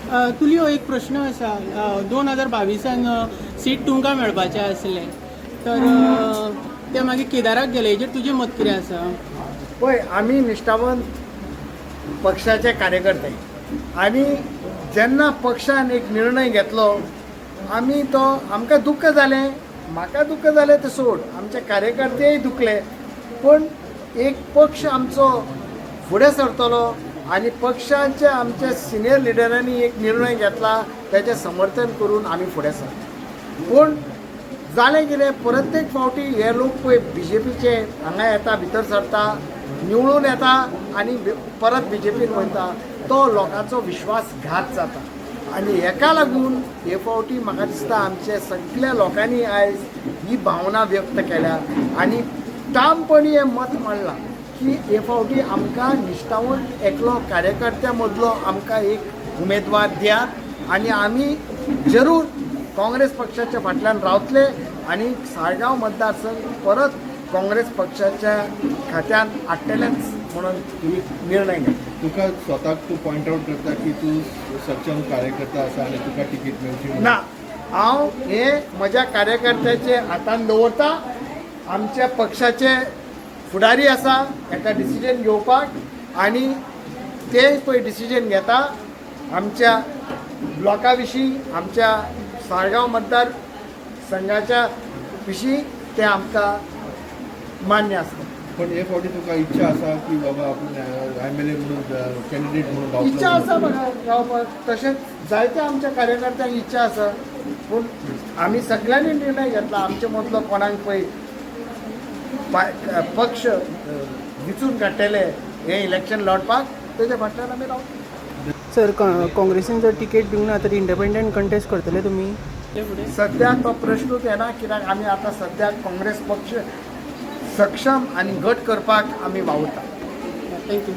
Tulio एक प्रश्न आसा 2022 सीट तुमकां मेळपाचें आसलें तर ते मागीर केदाराक गेले हेजेर तुजें मत कितें आसा? पळय आमी निश्ठावंत पक्षाचे कार्यकर्ते आनी जेन्ना पक्षान एक निर्णय घेतलो आमी तो आमकां दुख्ख जालें म्हाका दुख्ख जालें तें सोड आमचे कार्यकर्तेय दुखले पूण एक पक्ष आमचो फुडें सरतलो आनी पक्षाचे आमच्या सिनियर लिडरांनी एक निर्णय घेतला तेजें समर्थन करून आमी फुडें सरता पूण जालें कितें प्रत्येक फावटी हे लोक पळय BJPचे हांगा येता भितर सरता निवळून येता आनी परत BJPन वयता तो लोकांचो विश्वासघात जाता आनी हेका लागून हे फावटी म्हाका दिसता आमचे सगळ्या लोकांनी आयज ही भावना व्यक्त केल्या आनी ठामपणी हें मत मांडलां की हे फावटी आमकां निश्ठावंत एकलो कार्यकर्त्या मदलो आमकां एक उमेदवार दियात आनी आमी जरूर काँग्रेस पक्षाच्या फाटल्यान रावतले आनी साळगांव मतदारसंघ परत काँग्रेस पक्षाच्या खात्यान हाडटलेच म्हणून निर्णय घेतला. तुका स्वताक तू पॉइंट आउट करता की तू सक्षम कार्यकर्ता आसा आनी तुका तिकीट मेळची ना हांव हे म्हज्या कार्यकर्त्याचे हातान दवरता आमच्या पक्षाचे फुडारी आसा हेका डिसिजन घेवपाक आनी ते पळय डिसिजन घेता आमच्या ब्लॉका विशीं आमच्या साळगांव मतदार संघाच्या विशीं ते आमकां मान्य आसता. पण हे फावटी तुका इच्छा आसा की बाबा आपूण MLA म्हणून कॅन्डिडेट म्हणून रावतलो? इच्छा आसा म्हाका रावपाक तशेंच जायत्या आमच्या कार्यकर्त्यांक इच्छा आसा पूण आमी सगळ्यांनी निर्णय घेतला आमचे मदलो कोणाक पळय पक्ष विचून काडटले हे इलेक्शन लडपाक तेच्या फाटल्यान आमी रावता. सर काँग्रेसीन जर तिकेट दिवंक ना तर इंडिपेंडंट कंटेस्ट करतले तुमी ते फुडें? सद्याक तो प्रश्नूच येना कित्याक आमी आतां सद्याक काँग्रेस पक्ष सक्षम आनी घट करपाक आमी वावुरता. थँक्यू.